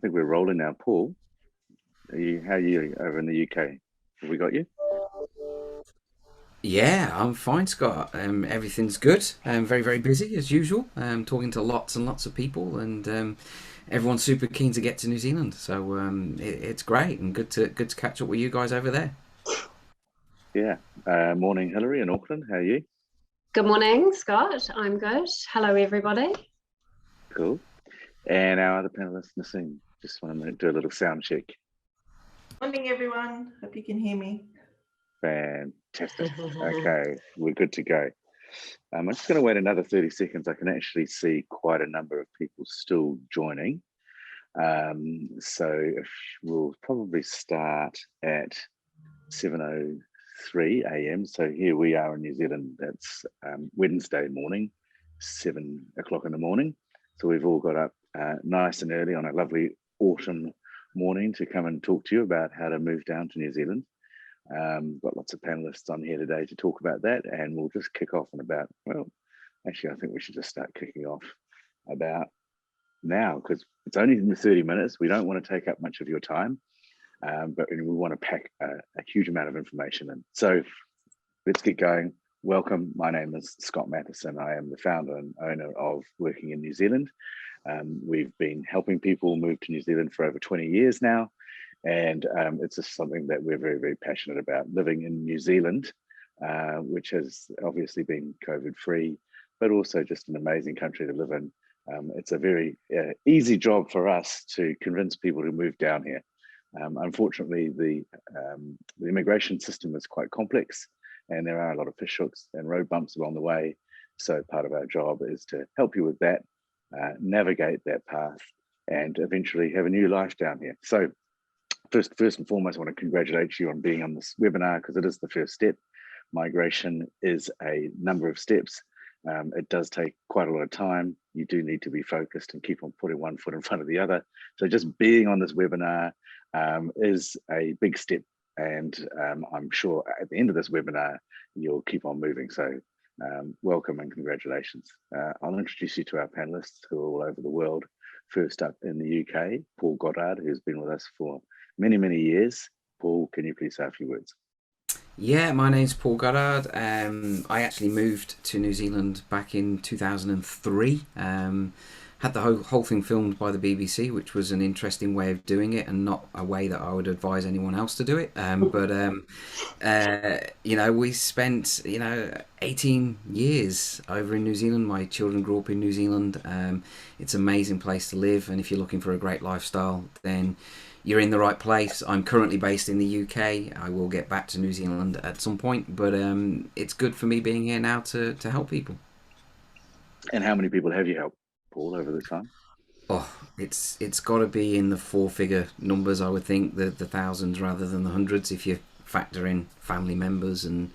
think we're rolling now. Paul, how are you over in the UK? Have we got you? Yeah, I'm fine, Scott. Everything's good. Very, very busy as usual. Talking to lots and lots of people, and everyone's super keen to get to New Zealand. So it's great and good to catch up with you guys over there. Yeah. Morning, Hillary in Auckland. How are you? Good morning, Scott. I'm good. Hello, everybody. Cool. And our other panelist, Nassim. Just want to do a little sound check. Morning, everyone. Hope you can hear me. Fantastic. Okay, we're good to go. I'm just going to wait another 30 seconds. I can actually see quite a number of people still joining. So if we'll probably start at 7:03 a.m. So here we are in New Zealand. That's Wednesday morning, 7 o'clock in the morning. So we've all got up nice and early on a lovely autumn morning to come and talk to you about how to move down to New Zealand. Got lots of panelists on here today to talk about that, and we'll just kick off in about, well, actually, I think we should just start kicking off about now because it's only 30 minutes. We don't want to take up much of your time, but we want to pack a huge amount of information in. So let's get going. Welcome. My name is Scott Matheson. I am the founder and owner of Working in New Zealand. We've been helping people move to New Zealand for over 20 years now. And it's just something that we're very, very passionate about. Living in New Zealand, which has obviously been COVID-free, but also just an amazing country to live in. It's a very easy job for us to convince people to move down here. Unfortunately, the immigration system is quite complex, and there are a lot of fishhooks and road bumps along the way. So part of our job is to help you with that, navigate that path, and eventually have a new life down here. So First and foremost, I want to congratulate you on being on this webinar because it is the first step. Migration is a number of steps. It does take quite a lot of time. You do need to be focused and keep on putting one foot in front of the other. So just being on this webinar is a big step. And I'm sure at the end of this webinar, you'll keep on moving. So welcome and congratulations. I'll introduce you to our panelists who are all over the world. First up in the UK, Paul Goddard, who's been with us for many, many years. Paul, can you please say a few words? Yeah, my name's Paul Goddard. I actually moved to New Zealand back in 2003. Had the whole thing filmed by the BBC, which was an interesting way of doing it and not a way that I would advise anyone else to do it. We spent, 18 years over in New Zealand. My children grew up in New Zealand. It's an amazing place to live. And if you're looking for a great lifestyle, then you're in the right place. I'm currently based in the UK. I will get back to New Zealand at some point, but it's good for me being here now to help people. And how many people have you helped, Paul, over the time? Oh, it's got to be in the four-figure numbers, I would think, the thousands rather than the hundreds, if you factor in family members and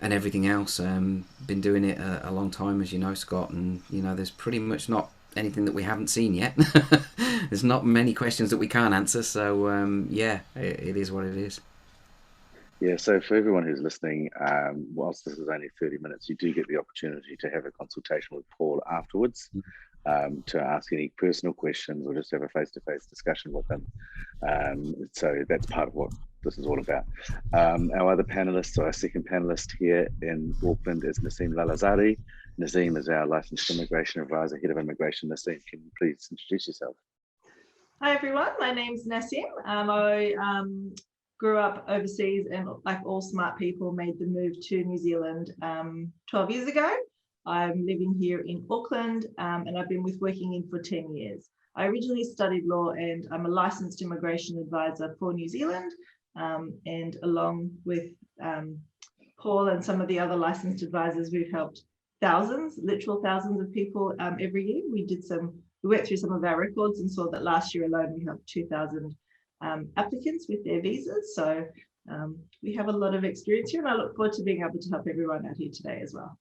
everything else. Been doing it a long time, as you know, Scott, and there's pretty much not anything that we haven't seen yet. There's not many questions that we can't answer, so it is what it is. Yeah, so for everyone who's listening, whilst this is only 30 minutes, you do get the opportunity to have a consultation with Paul afterwards, to ask any personal questions or just have a face-to-face discussion with him. So that's part of what this is all about. Our other panelists, or our second panelist here in Auckland, is Nassim Lalazari. Nassim is our licensed immigration advisor, head of immigration. Nassim, can you please introduce yourself? Hi, everyone. My name's Nassim. I grew up overseas and, like all smart people, made the move to New Zealand 12 years ago. I'm living here in Auckland, and I've been with Working In for 10 years. I originally studied law, and I'm a licensed immigration advisor for New Zealand. And along with Paul and some of the other licensed advisors, we've helped thousands, literal thousands of people every year. We went through some of our records and saw that last year alone we helped 2,000 applicants with their visas. So we have a lot of experience here, and I look forward to being able to help everyone out here today as well.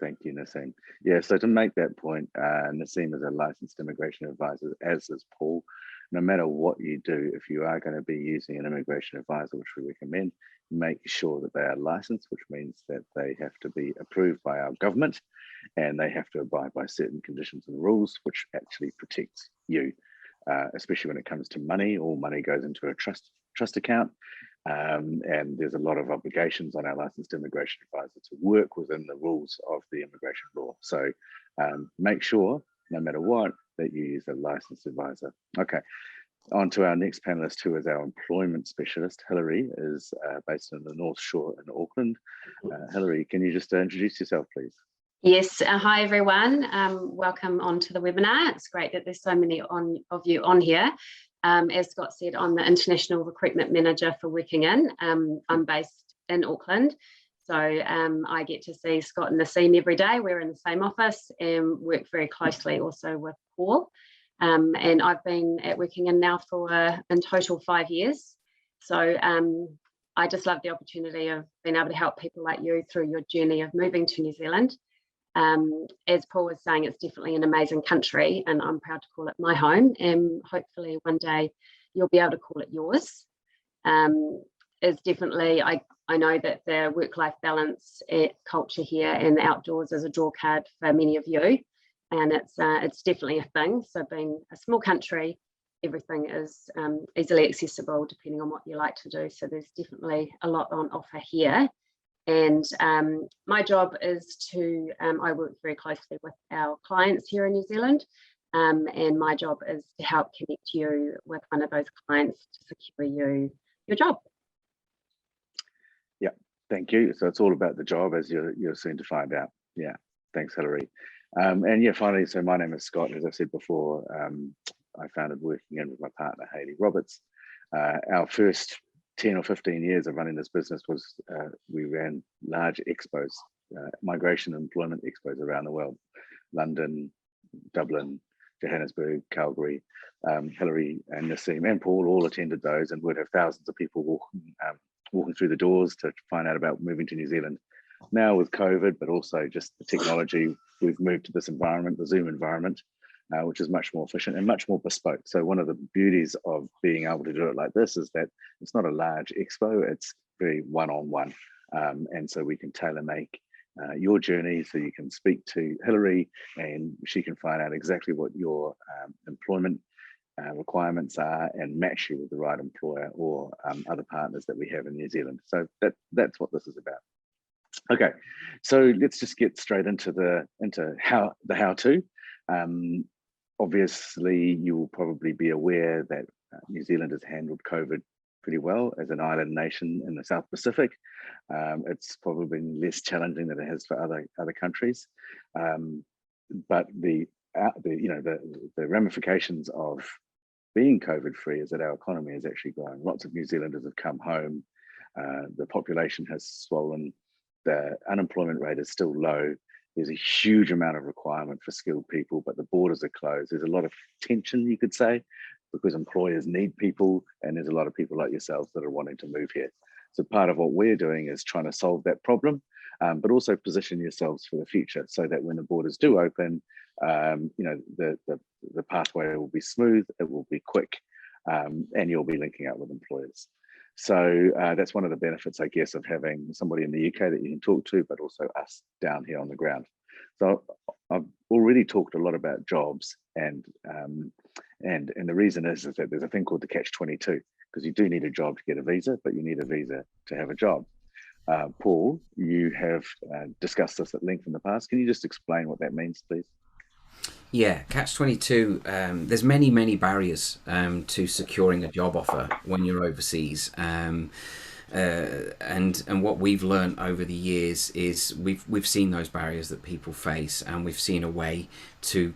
Thank you, Nassim. Yeah, so to make that point, Nassim is a licensed immigration advisor, as is Paul. No matter what you do, if you are going to be using an immigration advisor, which we recommend, make sure that they are licensed, which means that they have to be approved by our government and they have to abide by certain conditions and rules, which actually protects you. especially when it comes to money. All money goes into a trust account. And there's a lot of obligations on our licensed immigration advisor to work within the rules of the immigration law. So make sure, no matter what, that you use a licensed advisor. Okay, on to our next panelist, who is our employment specialist. Hilary is based in the North Shore in Auckland. Hilary, can you just introduce yourself, please? Yes, hi everyone. Welcome onto the webinar. It's great that there's so many of you on here. As Scott said, I'm the International Recruitment Manager for Working In. I'm based in Auckland, so I get to see Scott and Nassim every day. We're in the same office and work very closely also with Paul. And I've been at Working In now for in total 5 years. So I just love the opportunity of being able to help people like you through your journey of moving to New Zealand. As Paul was saying, it's definitely an amazing country, and I'm proud to call it my home, and hopefully one day you'll be able to call it yours. It's definitely, I know that the work-life balance culture here and the outdoors is a draw card for many of you, and it's definitely a thing. So being a small country, everything is easily accessible depending on what you like to do. So there's definitely a lot on offer here. And my job is to, I work very closely with our clients here in New Zealand, and my job is to help connect you with one of those clients to secure you your job. Yeah, thank you. So it's all about the job, as you're soon to find out. Yeah, thanks, Hilary. And yeah, finally, so my name is Scott. As I said before, I founded Working In with my partner, Hayley Roberts. Our first 10 or 15 years of running this business was we ran large expos, migration and employment expos around the world, London, Dublin, Johannesburg, Calgary. Hilary and Nassim and Paul all attended those, and would have thousands of people walking through the doors to find out about moving to New Zealand. Now with COVID, but also just the technology, we've moved to this environment, the Zoom environment, which is much more efficient and much more bespoke. So one of the beauties of being able to do it like this is that it's not a large expo, it's very one-on-one. And so we can tailor make your journey, so you can speak to Hilary and she can find out exactly what your employment requirements are and match you with the right employer or other partners that we have in New Zealand. So that's what this is about. Okay, so let's just get straight into the how-to. Obviously, you will probably be aware that New Zealand has handled COVID pretty well as an island nation in the South Pacific. It's probably been less challenging than it has for other countries, but the ramifications of being COVID-free is that our economy has actually grown. Lots of New Zealanders have come home. The population has swollen. The unemployment rate is still low. There's a huge amount of requirement for skilled people, but the borders are closed. There's a lot of tension, you could say, because employers need people, and there's a lot of people like yourselves that are wanting to move here. So part of what we're doing is trying to solve that problem, but also position yourselves for the future so that when the borders do open, the pathway will be smooth, it will be quick, and you'll be linking up with employers. So that's one of the benefits, I guess, of having somebody in the UK that you can talk to, but also us down here on the ground. So I've already talked a lot about jobs, and the reason is that there's a thing called the catch-22, because you do need a job to get a visa, but you need a visa to have a job. Paul, you have discussed this at length in the past. Can you just explain what that means, please? Yeah, catch-22, there's many barriers to securing a job offer when you're overseas. And what we've learned over the years is we've seen those barriers that people face, and we've seen a way to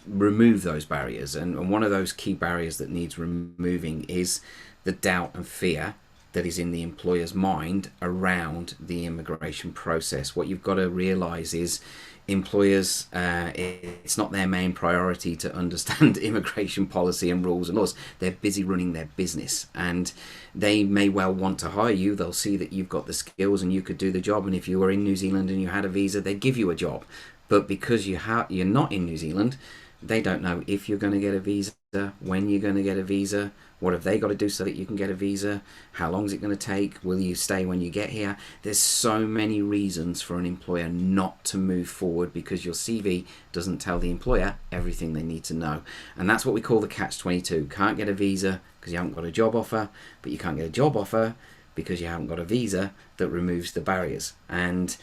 remove those barriers. And one of those key barriers that needs removing is the doubt and fear that is in the employer's mind around the immigration process. What you've got to realize is employers, it's not their main priority to understand immigration policy and rules and laws. They're busy running their business, and they may well want to hire you. They'll see that you've got the skills and you could do the job, and if you were in New Zealand and you had a visa, they'd give you a job. But because you're not in New Zealand, they don't know if you're going to get a visa when you're going to get a visa, what have they got to do so that you can get a visa, how long is it going to take, will you stay when you get here. There's so many reasons for an employer not to move forward because your CV doesn't tell the employer everything they need to know. And that's what we call the catch-22. Can't get a visa because you haven't got a job offer, but you can't get a job offer because you haven't got a visa that removes the barriers. And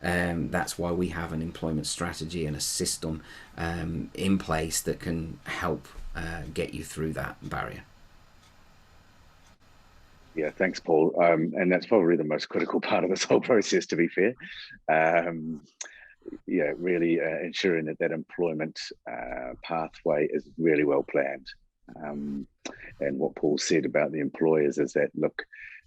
that's why we have an employment strategy and a system in place that can help get you through that barrier. Yeah, thanks, Paul. And that's probably the most critical part of this whole process, to be fair. Yeah, really ensuring that that employment pathway is really well planned. And what Paul said about the employers is that, look,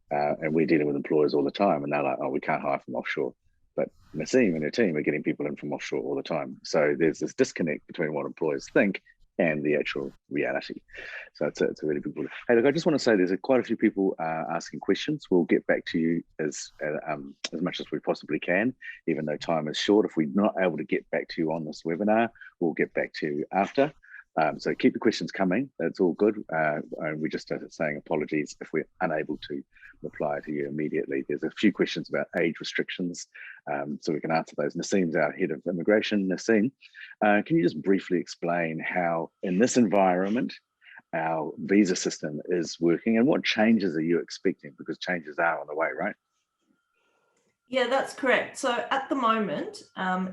and we're dealing with employers all the time, and they're like, oh, we can't hire from offshore. But Nassim and her team are getting people in from offshore all the time. So there's this disconnect between what employers think and the actual reality. So it's a really big deal. Hey, look, I just want to say there's quite a few people asking questions. We'll get back to you as much as we possibly can, even though time is short. If we're not able to get back to you on this webinar, we'll get back to you after. So keep the questions coming. That's all good. We're just saying apologies if we're unable to reply to you immediately. There's a few questions about age restrictions, so we can answer those. Nassim's our head of immigration. Nassim, can you just briefly explain how, in this environment, our visa system is working and what changes are you expecting? Because changes are on the way, right? Yeah, that's correct. So at the moment,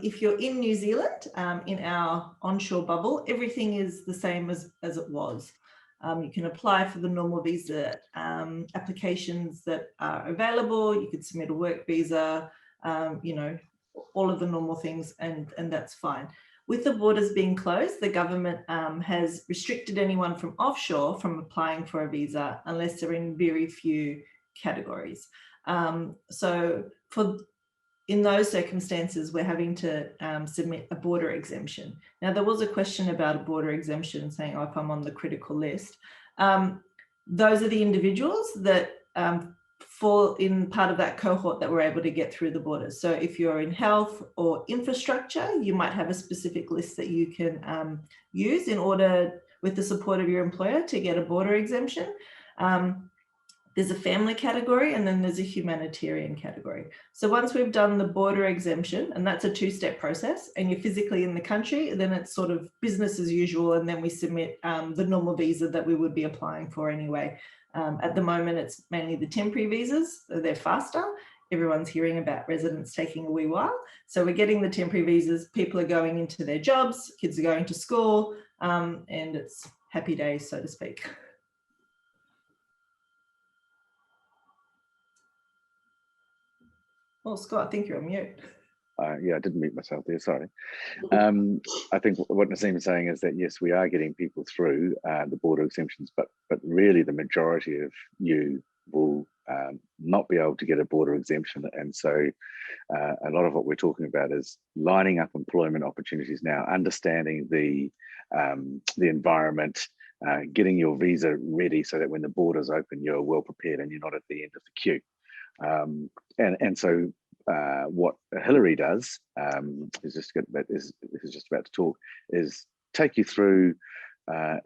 if you're in New Zealand, in our onshore bubble, everything is the same as it was. You can apply for the normal visa applications that are available. You could submit a work visa, you know, all of the normal things, and that's fine. With the borders being closed, the government has restricted anyone from offshore from applying for a visa unless they're in very few categories. So in those circumstances, we're having to submit a border exemption. Now, there was a question about a border exemption saying, oh, if I'm on the critical list. Those are the individuals that fall in part of that cohort that were able to get through the borders. So if you're in health or infrastructure, you might have a specific list that you can use in order, with the support of your employer, to get a border exemption. There's a family category and then there's a humanitarian category. So once we've done the border exemption, and that's a two-step process, and you're physically in the country, then it's sort of business as usual, and then we submit the normal visa that we would be applying for anyway. At the moment, it's mainly the temporary visas. They're faster. Everyone's hearing about residents taking a wee while. So we're getting the temporary visas. People are going into their jobs, kids are going to school, and it's happy days, so to speak. Oh, Scott, I think you're on mute. Yeah, I didn't mute myself there, sorry. I think what Nassim is saying is that, yes, we are getting people through the border exemptions, but really the majority of you will not be able to get a border exemption. And so a lot of what we're talking about is lining up employment opportunities now, understanding the environment, getting your visa ready so that when the borders open, you're well prepared and you're not at the end of the queue. And so what Hilary does is just about to talk, is take you through,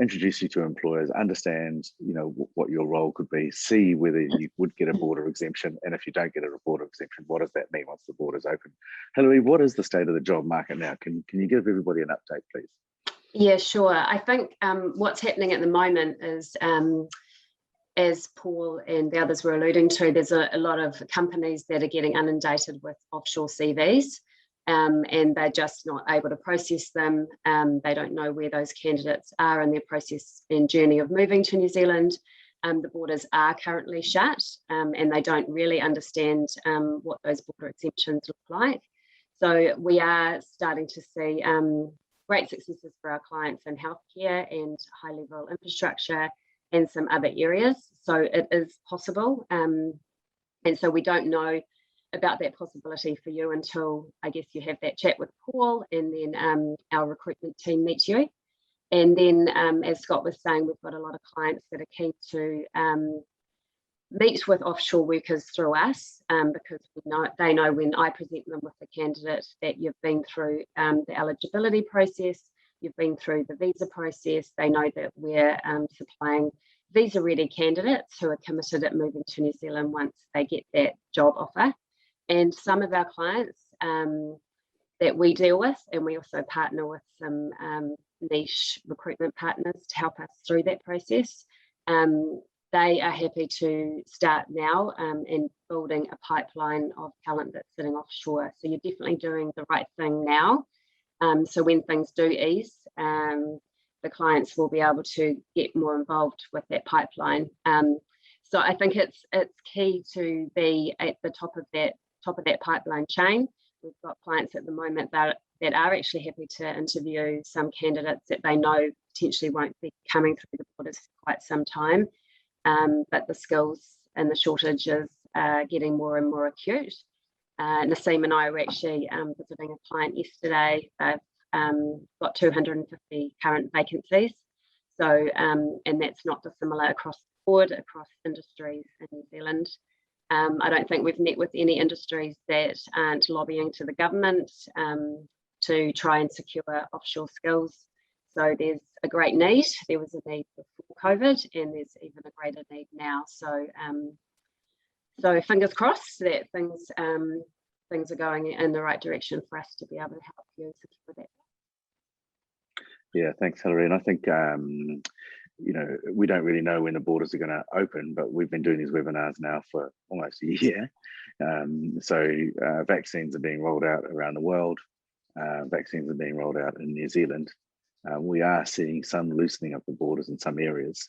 introduce you to employers, understand, you know, what your role could be, see whether you would get a border exemption, and if you don't get a border exemption, what does that mean once the borders open? Hilary, what is the state of the job market now? Can you give everybody an update, please? Yeah, sure. I think what's happening at the moment is, as Paul and the others were alluding to, there's a lot of companies that are getting inundated with offshore CVs, and they're just not able to process them. They don't know where those candidates are in their process and journey of moving to New Zealand. The borders are currently shut, and they don't really understand what those border exemptions look like. So we are starting to see great successes for our clients in healthcare and high-level infrastructure and some other areas. So it is possible. And so we don't know about that possibility for you until, I guess, you have that chat with Paul, and then our recruitment team meets you. And then, as Scott was saying, we've got a lot of clients that are keen to meet with offshore workers through us, because they know when I present them with the candidate that you've been through the eligibility process, you've been through the visa process. They know that we're supplying visa-ready candidates who are committed at moving to New Zealand once they get that job offer. And some of our clients that we deal with, and we also partner with some niche recruitment partners to help us through that process. They are happy to start now and building a pipeline of talent that's sitting offshore. So you're definitely doing the right thing now. So when things do ease, the clients will be able to get more involved with that pipeline. So I think it's key to be at the top of that pipeline chain. We've got clients at the moment that are actually happy to interview some candidates that they know potentially won't be coming through the borders for quite some time. But the skills and the shortages are getting more and more acute. Naseem and I were actually visiting a client yesterday. They've got 250 current vacancies. So, and that's not dissimilar across the board, across industries in New Zealand. I don't think we've met with any industries that aren't lobbying to the government to try and secure offshore skills. So there's a great need. There was a need before COVID, and there's even a greater need now. So, so fingers crossed that things are going in the right direction for us to be able to help you secure that. Yeah, thanks, Hilary. And I think you know, we don't really know when the borders are going to open, but we've been doing these webinars now for almost a year. Vaccines are being rolled out around the world. Vaccines are being rolled out in New Zealand. We are seeing some loosening of the borders in some areas.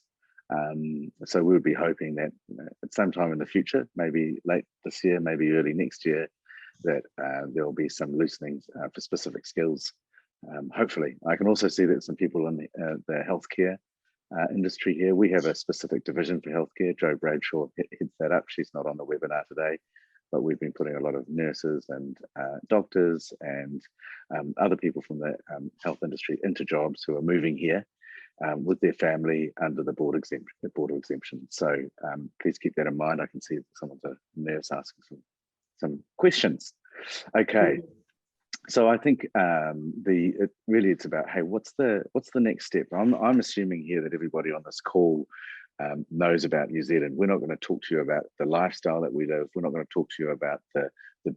So we'll be hoping that at some time in the future, maybe late this year, maybe early next year, that there will be some loosenings for specific skills. Hopefully. I can also see that some people in the healthcare industry here, we have a specific division for healthcare. Jo Bradshaw heads that up. She's not on the webinar today, but we've been putting a lot of nurses and doctors and other people from the health industry into jobs who are moving here with their family under the border exemption. So please keep that in mind. I can see someone's a nurse asking some questions. Okay. So I think it's about, hey, what's the next step? I'm assuming here that everybody on this call knows about New Zealand. We're not going to talk to you about the lifestyle that we live. We're not going to talk to you about the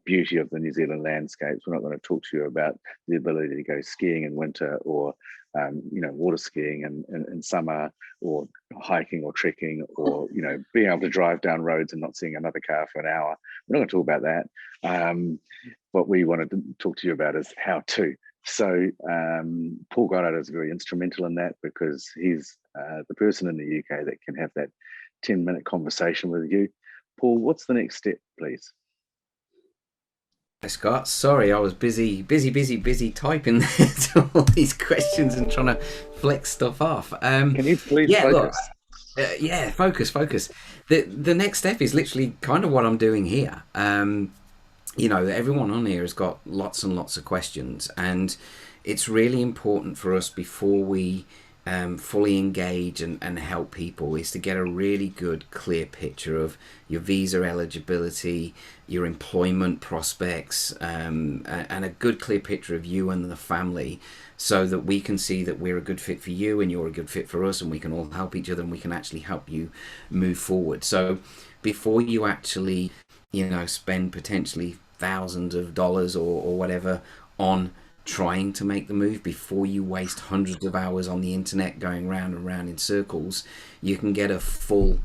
beauty of the New Zealand landscapes. We're not going to talk to you about the ability to go skiing in winter, or you know, water skiing in summer, or hiking or trekking, or you know, being able to drive down roads and not seeing another car for an hour. We're not going to talk about that. What we wanted to talk to you about is how to. So Paul Goddard is very instrumental in that, because he's the person in the UK that can have that 10-minute conversation with you. Paul, what's the next step, please? Hi, Scott. Sorry, I was busy typing to all these questions and trying to flex stuff off. Can you please focus? Look, focus. The next step is literally kind of what I'm doing here. You know, everyone on here has got lots and lots of questions, and it's really important for us before we fully engage and help people is to get a really good, clear picture of your visa eligibility, your employment prospects, and a good, clear picture of you and the family, so that we can see that we're a good fit for you and you're a good fit for us, and we can all help each other, and we can actually help you move forward. So before you actually, you know, spend potentially thousands of dollars or whatever on trying to make the move, before you waste hundreds of hours on the internet going round and round in circles, you can get a full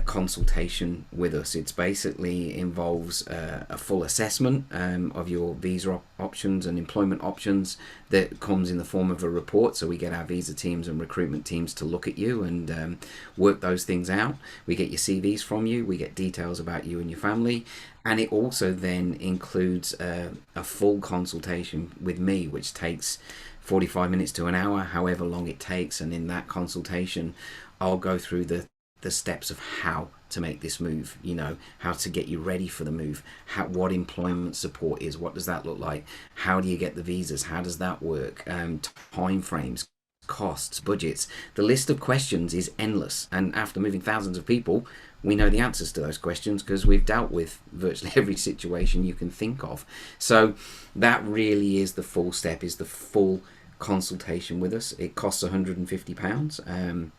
consultation with us. It's basically involves a full assessment of your visa options and employment options that comes in the form of a report. So we get our visa teams and recruitment teams to look at you and work those things out. We get your CVs from you, we get details about you and your family, and it also then includes a full consultation with me, which takes 45 minutes to an hour, however long it takes. And in that consultation, I'll go through the steps of how to make this move, you know, how to get you ready for the move, what employment support is, what does that look like, how do you get the visas, how does that work, time frames, costs, budgets. The list of questions is endless, and after moving thousands of people, we know the answers to those questions because we've dealt with virtually every situation you can think of. So that really is the full step, is the full consultation with us. It costs £150,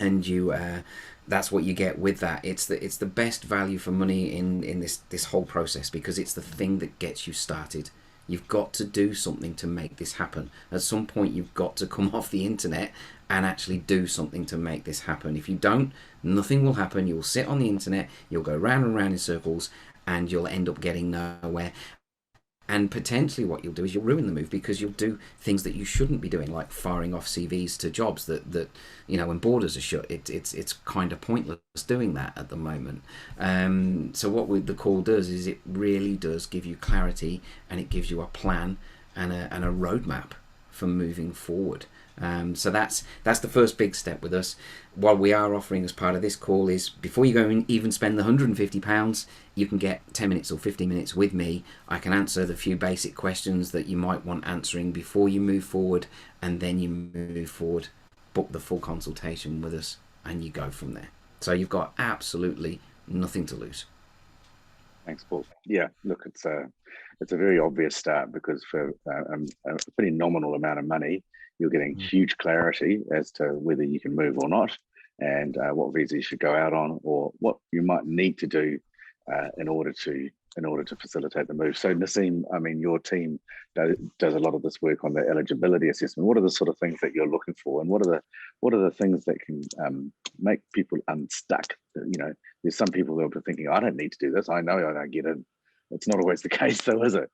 and you that's what you get with that. It's the best value for money in this whole process, because it's the thing that gets you started. You've got to do something to make this happen. At some point, you've got to come off the internet and actually do something to make this happen. If you don't, nothing will happen. You'll sit on the internet, you'll go round and round in circles, and you'll end up getting nowhere. And potentially what you'll do is you'll ruin the move, because you'll do things that you shouldn't be doing, like firing off CVs to jobs that when borders are shut. It's kind of pointless doing that at the moment. So what the call does is it really does give you clarity, and it gives you a plan and a roadmap for moving forward. So that's the first big step with us. What we are offering as part of this call is, before you go and even spend the £150, you can get 10 minutes or 15 minutes with me. I can answer the few basic questions that you might want answering before you move forward, and then you move forward, book the full consultation with us, and you go from there. So you've got absolutely nothing to lose. Thanks, Paul. Yeah, look, it's a very obvious start, because for a pretty nominal amount of money, you're getting huge clarity as to whether you can move or not, and what visa you should go out on, or what you might need to do in order to facilitate the move. So Naseem, I mean, your team does a lot of this work on the eligibility assessment. What are the sort of things that you're looking for, and what are the things that can make people unstuck? There's some people that are thinking, I don't need to do this. I know I don't get it. It's not always the case, though, is it?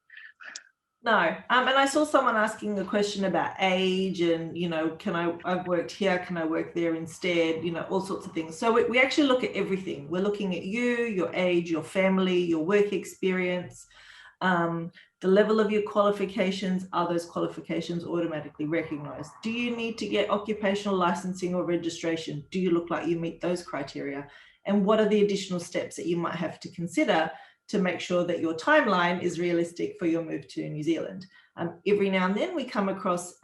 No, and I saw someone asking a question about age, and I've worked here, can I work there instead? All sorts of things. So we actually look at everything. We're looking at you, your age, your family, your work experience, the level of your qualifications. Are those qualifications automatically recognized? Do you need to get occupational licensing or registration? Do you look like you meet those criteria? And what are the additional steps that you might have to consider to make sure that your timeline is realistic for your move to New Zealand? Every now and then we come across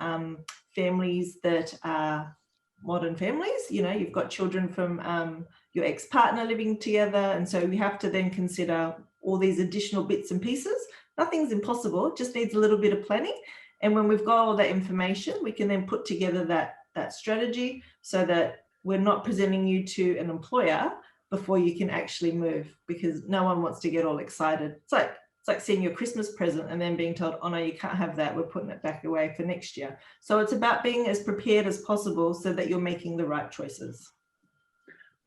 families that are modern families. You've got children from your ex-partner living together, and so we have to then consider all these additional bits and pieces. Nothing's impossible, just needs a little bit of planning. And when we've got all that information, we can then put together that strategy, so that we're not presenting you to an employer before you can actually move, because no one wants to get all excited. It's like seeing your Christmas present and then being told, oh no, you can't have that, we're putting it back away for next year. So it's about being as prepared as possible so that you're making the right choices.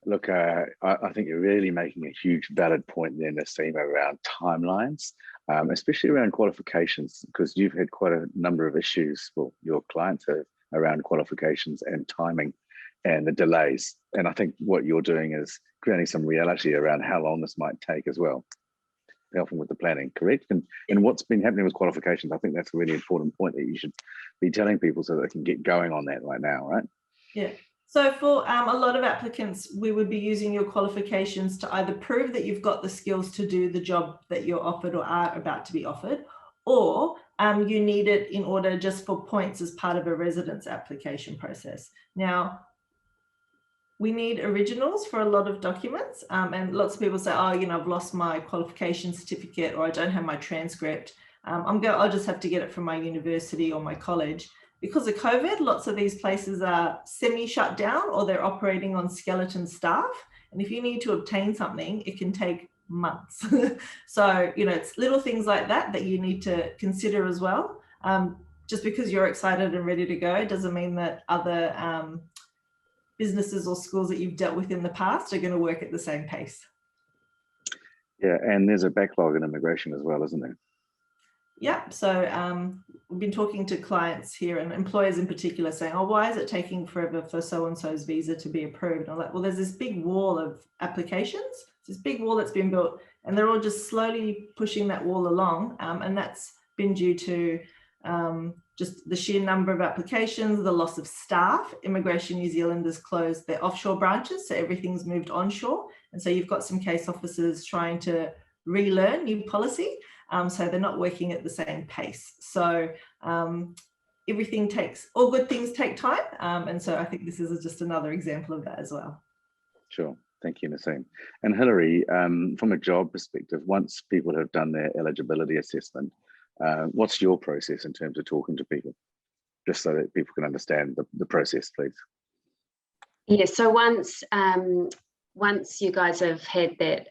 Look, I think you're really making a huge valid point there, Naseem, around timelines, especially around qualifications, because you've had quite a number of issues, well, your clients have, around qualifications and timing and the delays. And I think what you're doing is creating some reality around how long this might take as well, helping with the planning, correct? And what's been happening with qualifications, I think that's a really important point that you should be telling people, so that they can get going on that right now, right? Yeah. So for a lot of applicants, we would be using your qualifications to either prove that you've got the skills to do the job that you're offered or are about to be offered, or you need it in order just for points as part of a residence application process. Now, we need originals for a lot of documents, and lots of people say, oh, I've lost my qualification certificate, or I don't have my transcript. I'll just have to get it from my university or my college. Because of COVID, lots of these places are semi-shut down, or they're operating on skeleton staff. And if you need to obtain something, it can take months. So, it's little things like that you need to consider as well. Just because you're excited and ready to go doesn't mean that other businesses or schools that you've dealt with in the past are going to work at the same pace. Yeah, and there's a backlog in immigration as well, isn't there? Yeah, so we've been talking to clients here, and employers in particular, saying, oh, why is it taking forever for so-and-so's visa to be approved? And I'm like, well, there's this big wall of applications, this big wall that's been built, and they're all just slowly pushing that wall along. And that's been due to just the sheer number of applications, the loss of staff. Immigration New Zealand has closed their offshore branches, so everything's moved onshore. And so you've got some case officers trying to relearn new policy. So they're not working at the same pace. So all good things take time. And so I think this is just another example of that as well. Sure. Thank you, Naseem. And Hilary, from a job perspective, once people have done their eligibility assessment, what's your process in terms of talking to people? just so that people can understand the process, please. Yeah, so once you guys have had that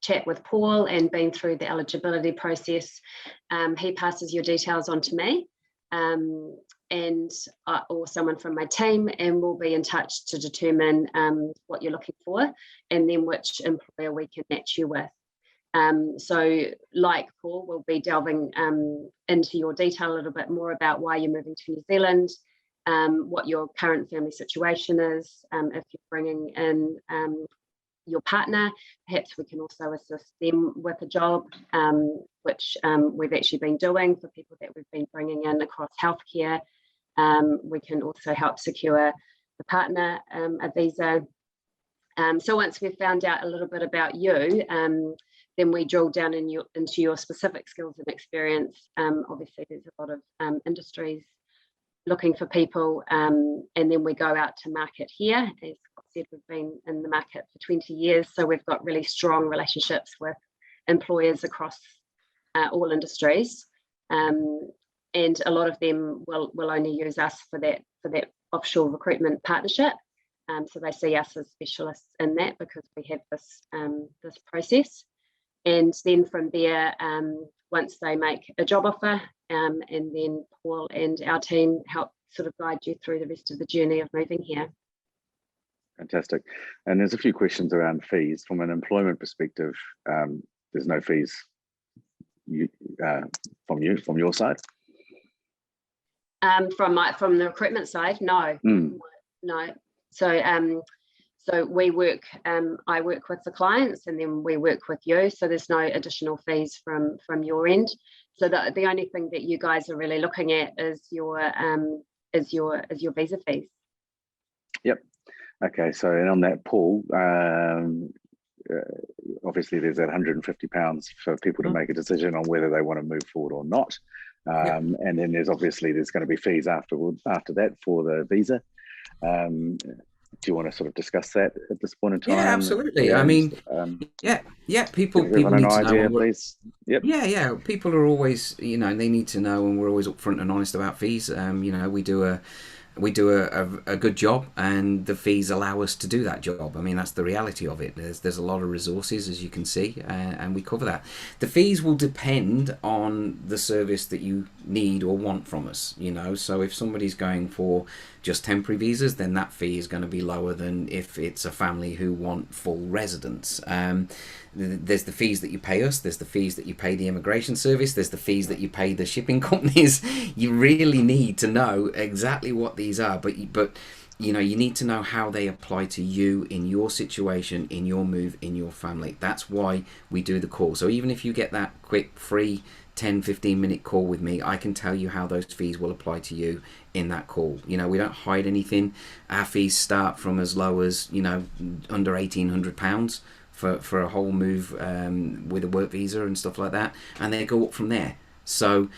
chat with Paul and been through the eligibility process, he passes your details on to me and or someone from my team, and we'll be in touch to determine what you're looking for and then which employer we can match you with. So like Paul, we'll be delving into your detail a little bit more about why you're moving to New Zealand, what your current family situation is, if you're bringing in your partner, perhaps we can also assist them with a job, which we've actually been doing for people that we've been bringing in across healthcare. We can also help secure the partner a visa. So once we've found out a little bit about you, then we drill down into your specific skills and experience. Obviously, there's a lot of industries looking for people, and then we go out to market here. As Scott said, we've been in the market for 20 years, so we've got really strong relationships with employers across all industries, and a lot of them will only use us for that offshore recruitment partnership. So they see us as specialists in that because we have this process. And then from there, once they make a job offer, and then Paul and our team help sort of guide you through the rest of the journey of moving here. Fantastic. And there's a few questions around fees. From an employment perspective, there's no fees from your side? From the recruitment side, no. No. So we work, I work with the clients and then we work with you. So there's no additional fees from your end. So the only thing that you guys are really looking at is your visa fees. Yep. Okay. So and on that, Paul, obviously there's that £150 for people to make a decision on whether they want to move forward or not. And then there's going to be fees after that for the visa. Do you want to sort of discuss that at this point in time? Yeah, absolutely. I mean, people need to know. Please. Yep. Yeah. People are always, they need to know, and we're always upfront and honest about fees. We do a good job, and the fees allow us to do that job. I mean, that's the reality of it. There's a lot of resources, as you can see, and we cover that. The fees will depend on the service that you need or want from us. So if somebody's going for just temporary visas, then that fee is going to be lower than if it's a family who want full residence. There's the fees that you pay us, there's the fees that you pay the immigration service, there's the fees that you pay the shipping companies. You really need to know exactly what these are, but you need to know how they apply to you in your situation, in your move, in your family. That's why we do the call. So even if you get that quick free 10-15 minute call with me, I can tell you how those fees will apply to you in that call. We don't hide anything. Our fees start from as low as under £1,800 for a whole move with a work visa and stuff like that, and they go up from there. So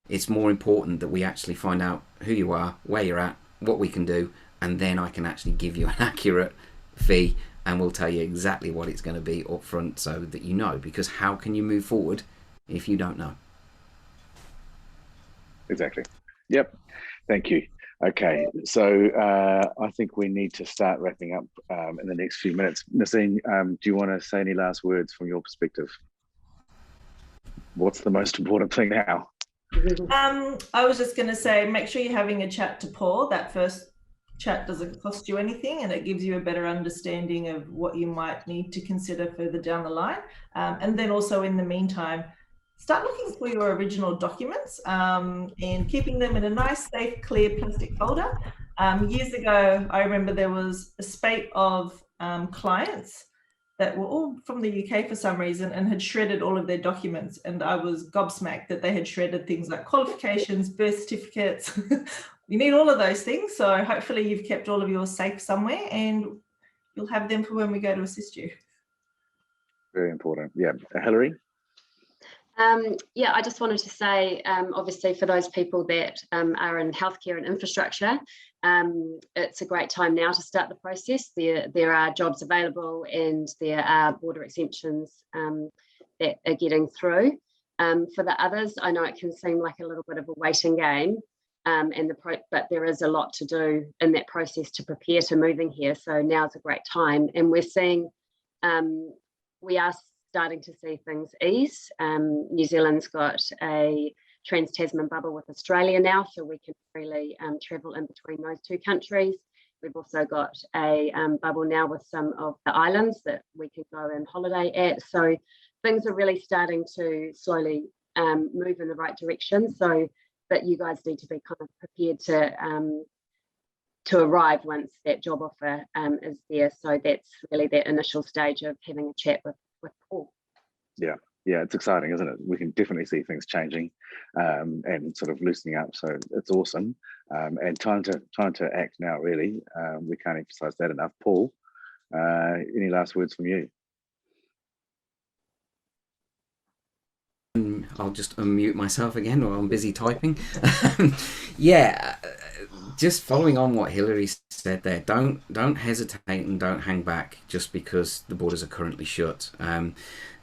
it's more important that we actually find out who you are, where you're at, what we can do, and then I can actually give you an accurate fee, and we'll tell you exactly what it's going to be up front so that you know, because how can you move forward if you don't know? Exactly. Yep. Thank you. Okay, so I think we need to start wrapping up in the next few minutes. Nassim, do you want to say any last words from your perspective? What's the most important thing now? I was just going to say, make sure you're having a chat to Paul. That first chat doesn't cost you anything, and it gives you a better understanding of what you might need to consider further down the line. And then also in the meantime, start looking for your original documents and keeping them in a nice, safe, clear plastic folder. Years ago, I remember there was a spate of clients that were all from the UK for some reason and had shredded all of their documents. And I was gobsmacked that they had shredded things like qualifications, birth certificates. You need all of those things. So hopefully you've kept all of yours safe somewhere and you'll have them for when we go to assist you. Very important. Yeah. Hilary? I just wanted to say, obviously, for those people that are in healthcare and infrastructure, it's a great time now to start the process. There are jobs available and there are border exemptions that are getting through. For the others, I know it can seem like a little bit of a waiting game, but there is a lot to do in that process to prepare to moving here. So now's a great time, and we're seeing, we are starting to see things ease. New Zealand's got a trans-Tasman bubble with Australia now, so we can freely travel in between those two countries. We've also got a bubble now with some of the islands that we can go and holiday at. So things are really starting to slowly move in the right direction. So, but you guys need to be kind of prepared to arrive once that job offer is there. So that's really that initial stage of having a chat with Paul. Yeah, it's exciting, isn't it? We can definitely see things changing and sort of loosening up. So it's awesome, and time to act now. Really, we can't emphasize that enough. Paul, any last words from you? I'll just unmute myself again while I'm busy typing. Yeah, just following on what Hilary said there, don't hesitate and don't hang back just because the borders are currently shut.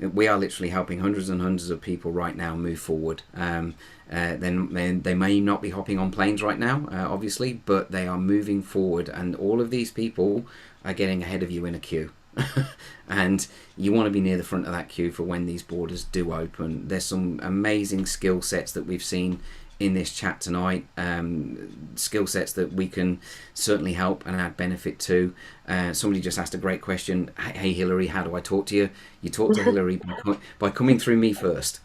We are literally helping hundreds and hundreds of people right now move forward. Then they may not be hopping on planes right now, obviously, but they are moving forward, and all of these people are getting ahead of you in a queue. And you want to be near the front of that queue for when these borders do open. There's some amazing skill sets that we've seen in this chat tonight, skill sets that we can certainly help and add benefit to. Somebody just asked a great question. Hey Hilary, how do I talk to you? You talk to Hilary by coming through me first.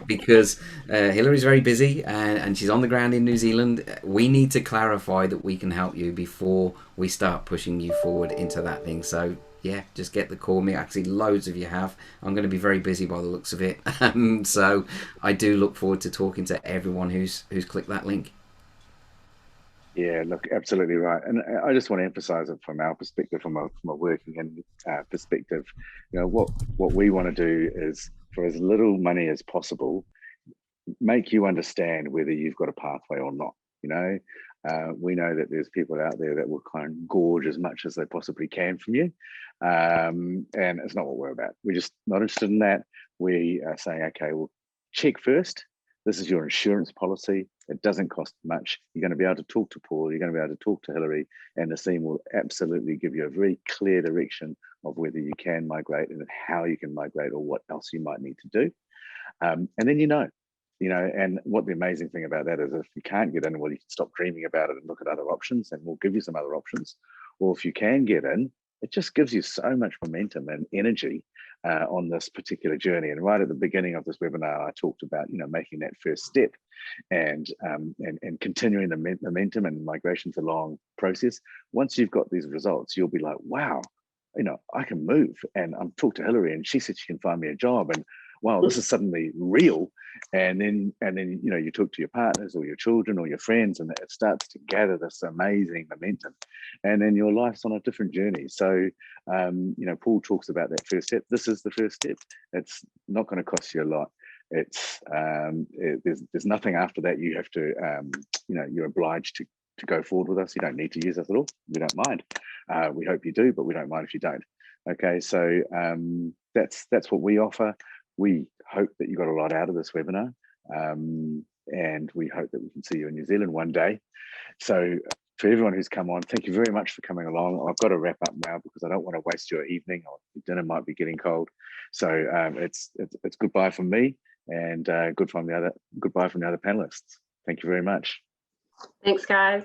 Because Hilary's very busy and she's on the ground in New Zealand. We need to clarify that we can help you before we start pushing you forward into that thing. So yeah, just get the call. Me, actually, loads of you have. I'm going to be very busy by the looks of it. So I do look forward to talking to everyone who's clicked that link. Yeah, look, absolutely right. And I just want to emphasize it from our perspective, from a working in perspective. You know, what we want to do is, for as little money as possible, make you understand whether you've got a pathway or not. You know, we know that there's people out there that will kind of gorge as much as they possibly can from you. And it's not what we're about. We're just not interested in that. We are saying, okay, well, check first. This is your insurance policy. It doesn't cost much. You're going to be able to talk to Paul. You're going to be able to talk to Hilary, and the team will absolutely give you a very clear direction of whether you can migrate and how you can migrate or what else you might need to do. And then you know, and what the amazing thing about that is, if you can't get in, well, you can stop dreaming about it and look at other options, and we'll give you some other options. Or if you can get in, it just gives you so much momentum and energy on this particular journey. And right at the beginning of this webinar, I talked about, making that first step and continuing the momentum and migration's a long process. Once you've got these results, you'll be like, wow, I can move. And I'm talking to Hilary and she said she can find me a job, and wow, this is suddenly real. And then you talk to your partners or your children or your friends, and it starts to gather this amazing momentum. And then your life's on a different journey. So, Paul talks about that first step. This is the first step. It's not going to cost you a lot. It's there's nothing after that. You have to, you're obliged to go forward with us. You don't need to use us at all. We don't mind. We hope you do, but we don't mind if you don't. Okay, so that's what we offer. We hope that you got a lot out of this webinar, and we hope that we can see you in New Zealand one day. So for everyone who's come on, thank you very much for coming along. I've got to wrap up now because I don't want to waste your evening, or dinner might be getting cold. So it's goodbye from me, and goodbye from the other panelists. Thank you very much. Thanks, guys.